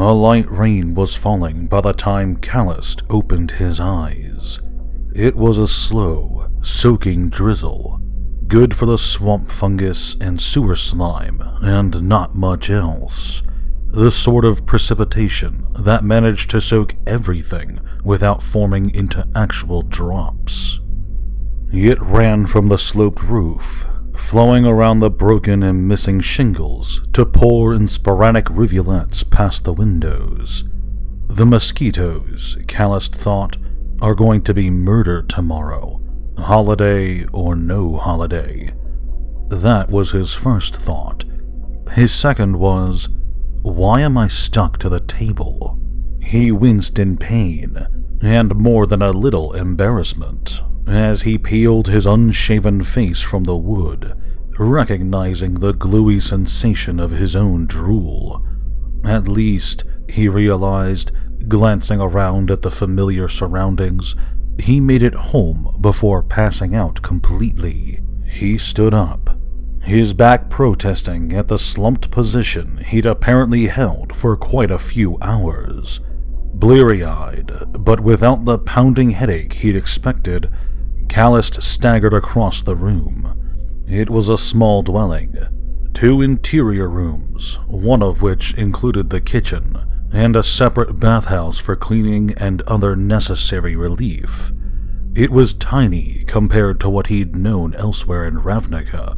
A light rain was falling by the time Callist opened his eyes. It was a slow, soaking drizzle, good for the swamp fungus and sewer slime, and not much else. The sort of precipitation that managed to soak everything without forming into actual drops. It ran from the sloped roof, flowing around the broken and missing shingles to pour in sporadic rivulets past the windows. The mosquitoes, Callist thought, are going to be murdered tomorrow, holiday or no holiday. That was his first thought. His second was, why am I stuck to the table? He winced in pain, and more than a little embarrassment, as he peeled his unshaven face from the wood, recognizing the gluey sensation of his own drool. At least, he realized, glancing around at the familiar surroundings, he made it home before passing out completely. He stood up, his back protesting at the slumped position he'd apparently held for quite a few hours. Bleary-eyed, but without the pounding headache he'd expected, Callist staggered across the room. It was a small dwelling, 2 interior rooms, one of which included the kitchen, and a separate bathhouse for cleaning and other necessary relief. It was tiny compared to what he'd known elsewhere in Ravnica,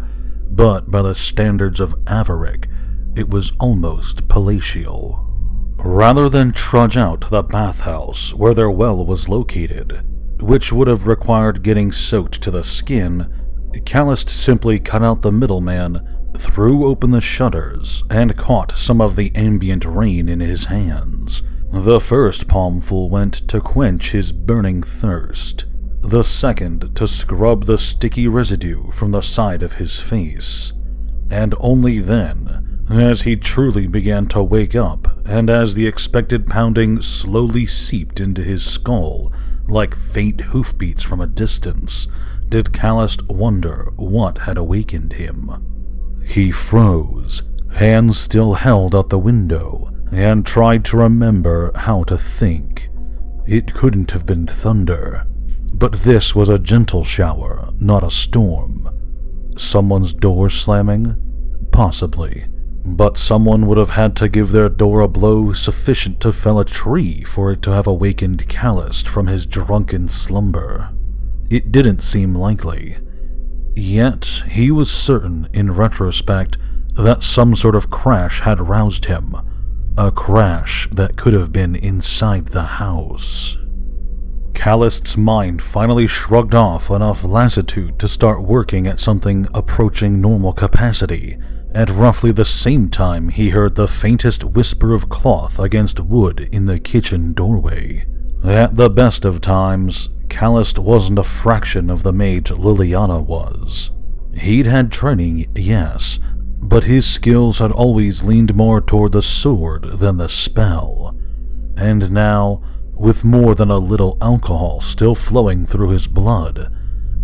but by the standards of Avaric, it was almost palatial. Rather than trudge out to the bathhouse where their well was located, which would have required getting soaked to the skin, Callist simply cut out the middleman, threw open the shutters, and caught some of the ambient rain in his hands. The first palmful went to quench his burning thirst, the second to scrub the sticky residue from the side of his face. And only then, as he truly began to wake up, and as the expected pounding slowly seeped into his skull like faint hoofbeats from a distance, did Callist wonder what had awakened him. He froze, hands still held out the window, and tried to remember how to think. It couldn't have been thunder, but this was a gentle shower, not a storm. Someone's door slamming? Possibly, but someone would have had to give their door a blow sufficient to fell a tree for it to have awakened Callist from his drunken slumber. It didn't seem likely. Yet, he was certain, in retrospect, that some sort of crash had roused him. A crash that could have been inside the house. Callist's mind finally shrugged off enough lassitude to start working at something approaching normal capacity. At roughly the same time, he heard the faintest whisper of cloth against wood in the kitchen doorway. At the best of times, Callist wasn't a fraction of the mage Liliana was. He'd had training, yes, but his skills had always leaned more toward the sword than the spell. And now, with more than a little alcohol still flowing through his blood,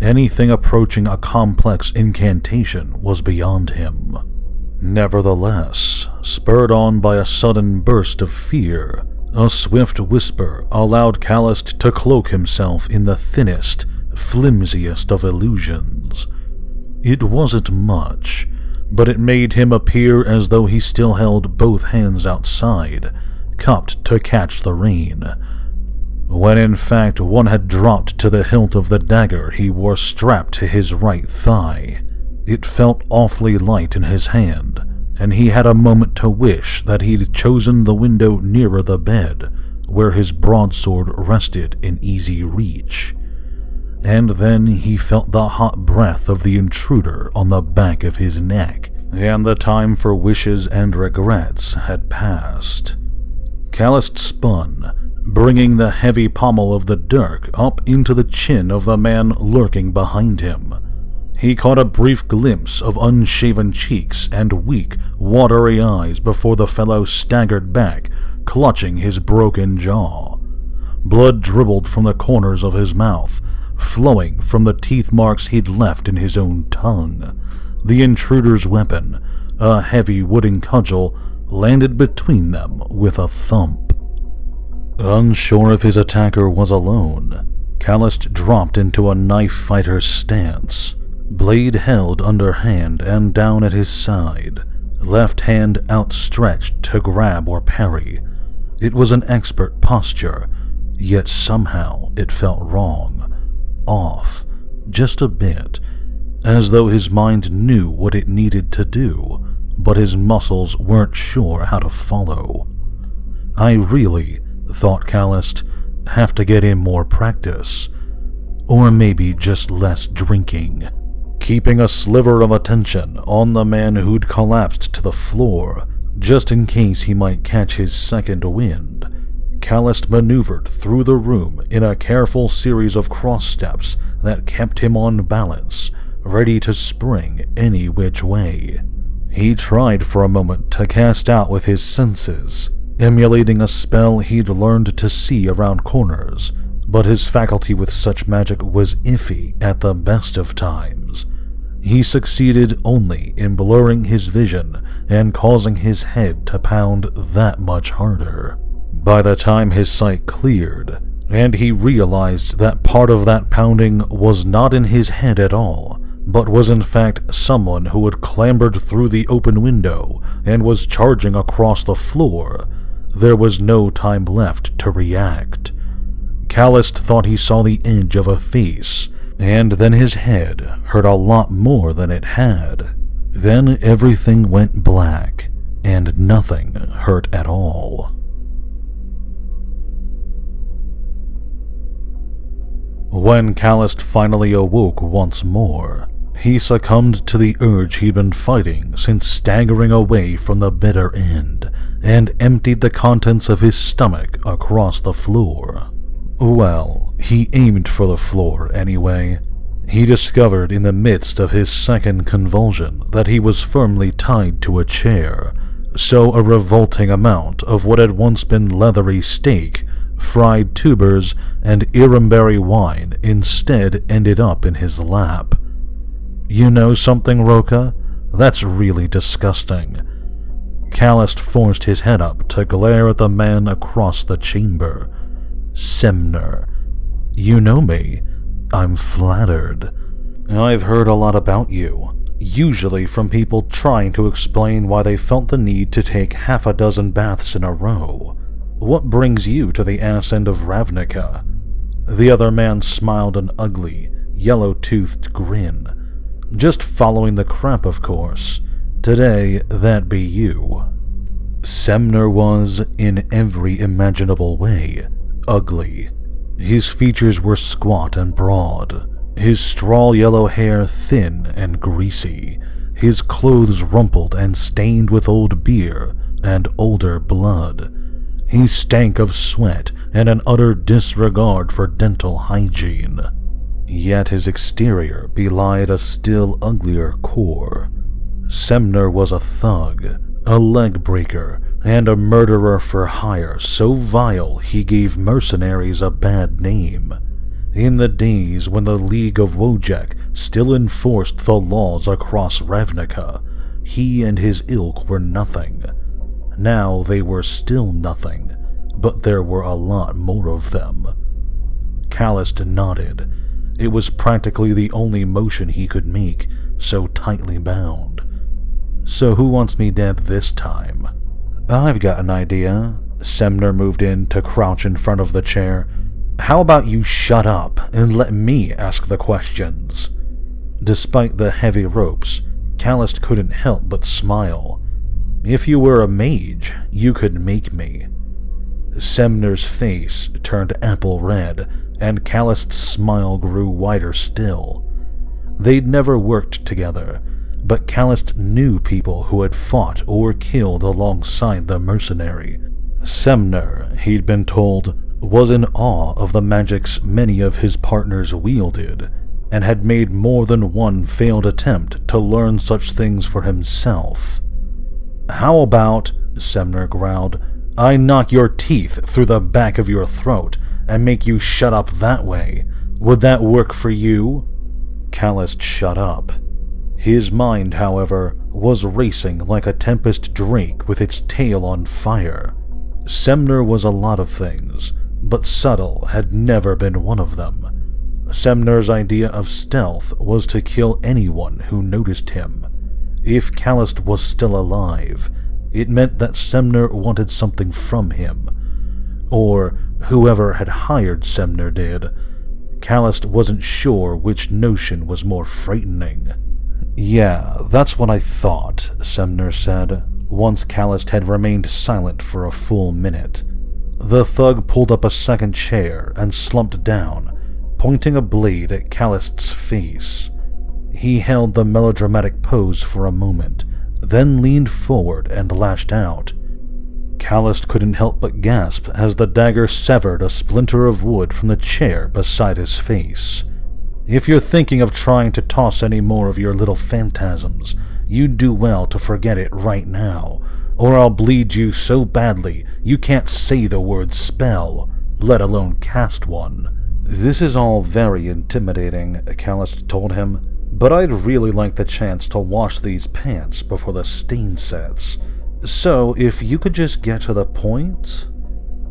anything approaching a complex incantation was beyond him. Nevertheless, spurred on by a sudden burst of fear, a swift whisper allowed Callist to cloak himself in the thinnest, flimsiest of illusions. It wasn't much, but it made him appear as though he still held both hands outside, cupped to catch the rain, when in fact one had dropped to the hilt of the dagger he wore strapped to his right thigh. It felt awfully light in his hand, and he had a moment to wish that he'd chosen the window nearer the bed, where his broadsword rested in easy reach. And then he felt the hot breath of the intruder on the back of his neck, and the time for wishes and regrets had passed. Callist spun, bringing the heavy pommel of the dirk up into the chin of the man lurking behind him. He caught a brief glimpse of unshaven cheeks and weak, watery eyes before the fellow staggered back, clutching his broken jaw. Blood dribbled from the corners of his mouth, flowing from the teeth marks he'd left in his own tongue. The intruder's weapon, a heavy wooden cudgel, landed between them with a thump. Unsure if his attacker was alone, Callist dropped into a knife fighter stance, blade held underhand and down at his side, left hand outstretched to grab or parry. It was an expert posture, yet somehow it felt wrong, off, just a bit, as though his mind knew what it needed to do, but his muscles weren't sure how to follow. I really, thought Callist, have to get in more practice, or maybe just less drinking. Keeping a sliver of attention on the man who'd collapsed to the floor, just in case he might catch his second wind, Callist maneuvered through the room in a careful series of cross steps that kept him on balance, ready to spring any which way. He tried for a moment to cast out with his senses, emulating a spell he'd learned to see around corners, but his faculty with such magic was iffy at the best of times. He succeeded only in blurring his vision and causing his head to pound that much harder. By the time his sight cleared, and he realized that part of that pounding was not in his head at all, but was in fact someone who had clambered through the open window and was charging across the floor, there was no time left to react. Callist thought he saw the edge of a face, and then his head hurt a lot more than it had. Then everything went black, and nothing hurt at all. When Callist finally awoke once more, he succumbed to the urge he'd been fighting since staggering away from the bitter end, and emptied the contents of his stomach across the floor. Well, he aimed for the floor anyway. He discovered in the midst of his second convulsion that he was firmly tied to a chair, so a revolting amount of what had once been leathery steak, fried tubers, and Iramberry wine instead ended up in his lap. You know something, Roca? That's really disgusting. Callist forced his head up to glare at the man across the chamber. Semner. You know me. I'm flattered. I've heard a lot about you, usually from people trying to explain why they felt the need to take half a dozen baths in a row. What brings you to the ass end of Ravnica? The other man smiled an ugly, yellow-toothed grin. Just following the crap, of course. Today, that'd be you. Semner was, in every imaginable way, ugly. His features were squat and broad, his straw-yellow hair thin and greasy, his clothes rumpled and stained with old beer and older blood. He stank of sweat and an utter disregard for dental hygiene. Yet his exterior belied a still uglier core. Semner was a thug, a leg breaker, and a murderer for hire so vile he gave mercenaries a bad name. In the days when the League of Wojek still enforced the laws across Ravnica, he and his ilk were nothing. Now they were still nothing, but there were a lot more of them. Callist nodded. It was practically the only motion he could make, so tightly bound. So who wants me dead this time? I've got an idea. Semner moved in to crouch in front of the chair. How about you shut up and let me ask the questions? Despite the heavy ropes, Callist couldn't help but smile. If you were a mage, you could make me. Semner's face turned apple red, and Callist's smile grew wider still. They'd never worked together, but Callist knew people who had fought or killed alongside the mercenary. Semner, he'd been told, was in awe of the magics many of his partners wielded, and had made more than one failed attempt to learn such things for himself. How about, Semner growled, I knock your teeth through the back of your throat and make you shut up that way? Would that work for you? Callist shut up. His mind, however, was racing like a tempest drake with its tail on fire. Semner was a lot of things, but subtle had never been one of them. Semner's idea of stealth was to kill anyone who noticed him. If Callist was still alive, it meant that Semner wanted something from him. Or whoever had hired Semner did. Callist wasn't sure which notion was more frightening. "Yeah, that's what I thought," Semner said, once Callist had remained silent for a full minute. The thug pulled up a second chair and slumped down, pointing a blade at Callist's face. He held the melodramatic pose for a moment, then leaned forward and lashed out. Callist couldn't help but gasp as the dagger severed a splinter of wood from the chair beside his face. "If you're thinking of trying to toss any more of your little phantasms, you'd do well to forget it right now, or I'll bleed you so badly you can't say the word spell, let alone cast one." "This is all very intimidating," Callist told him, "but I'd really like the chance to wash these pants before the stain sets. So if you could just get to the point?"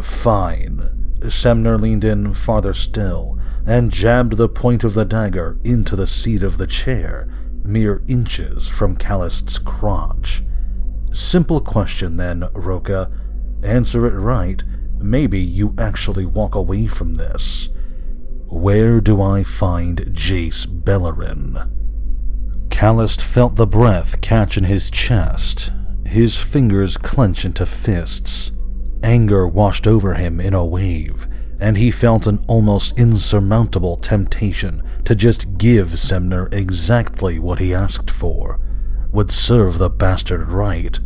"Fine." Semner leaned in farther still and jabbed the point of the dagger into the seat of the chair, mere inches from Callist's crotch. "Simple question then, Roka. Answer it right, maybe you actually walk away from this. Where do I find Jace Beleren?" Callist felt the breath catch in his chest. His fingers clench into fists. Anger washed over him in a wave, and he felt an almost insurmountable temptation to just give Semner exactly what he asked for. Would serve the bastard right.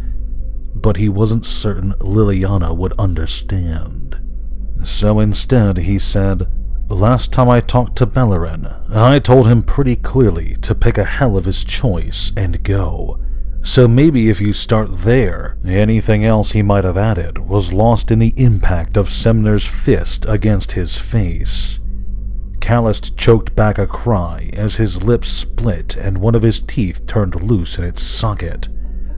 But he wasn't certain Liliana would understand. So instead he said, "Last time I talked to Beleren, I told him pretty clearly to pick a hell of his choice and go. So maybe if you start there, anything else he might have added was lost in the impact of Semner's fist against his face." Callist choked back a cry as his lips split and one of his teeth turned loose in its socket.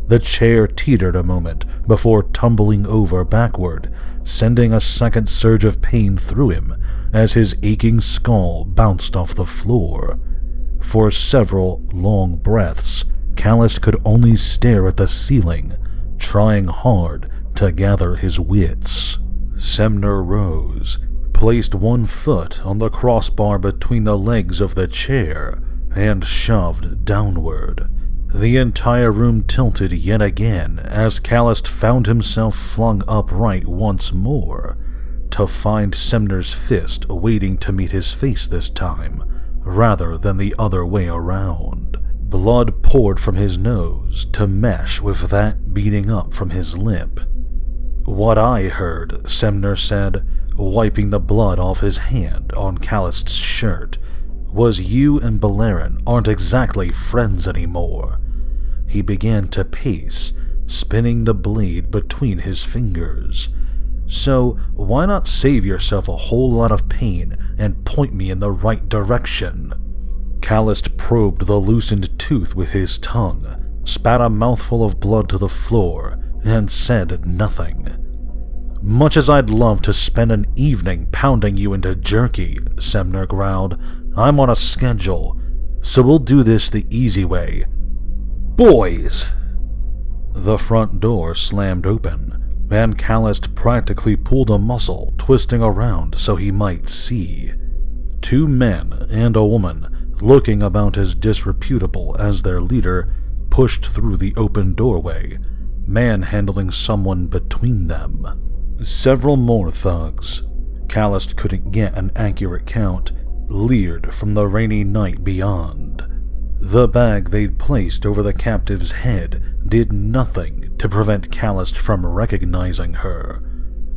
The chair teetered a moment before tumbling over backward, sending a second surge of pain through him as his aching skull bounced off the floor. For several long breaths, Callist could only stare at the ceiling, trying hard to gather his wits. Semner rose, placed one foot on the crossbar between the legs of the chair, and shoved downward. The entire room tilted yet again as Callist found himself flung upright once more, to find Semner's fist waiting to meet his face this time, rather than the other way around. Blood poured from his nose to mesh with that beating up from his lip. "What I heard," Semner said, wiping the blood off his hand on Callist's shirt, "was you and Beleren aren't exactly friends anymore." He began to pace, spinning the blade between his fingers. "So why not save yourself a whole lot of pain and point me in the right direction?" Callist probed the loosened tooth with his tongue, spat a mouthful of blood to the floor, and said nothing. "Much as I'd love to spend an evening pounding you into jerky," Semner growled, "I'm on a schedule, so we'll do this the easy way. Boys!" The front door slammed open, and Callist practically pulled a muscle, twisting around so he might see. Two men and a woman, looking about as disreputable as their leader, pushed through the open doorway, manhandling someone between them. Several more thugs, Callist couldn't get an accurate count, leered from the rainy night beyond. The bag they'd placed over the captive's head did nothing to prevent Callist from recognizing her.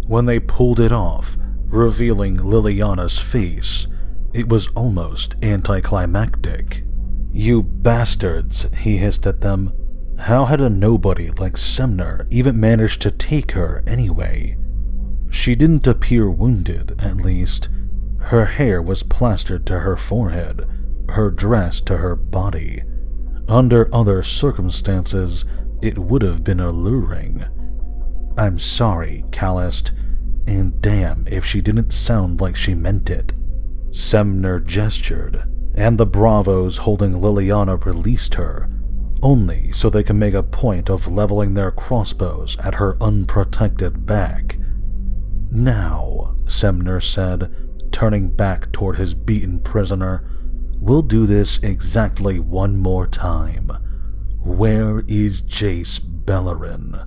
When they pulled it off, revealing Liliana's face, it was almost anticlimactic. "You bastards," he hissed at them. "How had a nobody like Semner even managed to take her anyway?" She didn't appear wounded, at least. Her hair was plastered to her forehead, her dress to her body. Under other circumstances, it would have been alluring. I'm sorry, Calist, and damn if she didn't sound like she meant it. Semner gestured, and the bravos holding Liliana released her, only so they can make a point of leveling their crossbows at her unprotected back. Now, Semner said, turning back toward his beaten prisoner, we'll do this exactly one more time. Where is Jace Bellerin?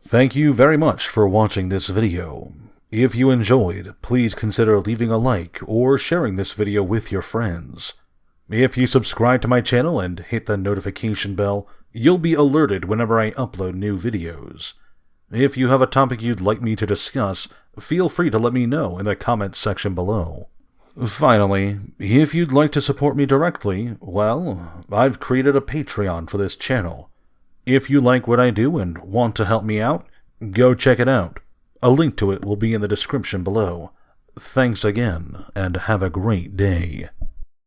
Thank you very much for watching this video. If you enjoyed, please consider leaving a like or sharing this video with your friends. If you subscribe to my channel and hit the notification bell, you'll be alerted whenever I upload new videos. If you have a topic you'd like me to discuss, feel free to let me know in the comments section below. Finally, if you'd like to support me directly, well, I've created a Patreon for this channel. If you like what I do and want to help me out, go check it out. A link to it will be in the description below. Thanks again, and have a great day.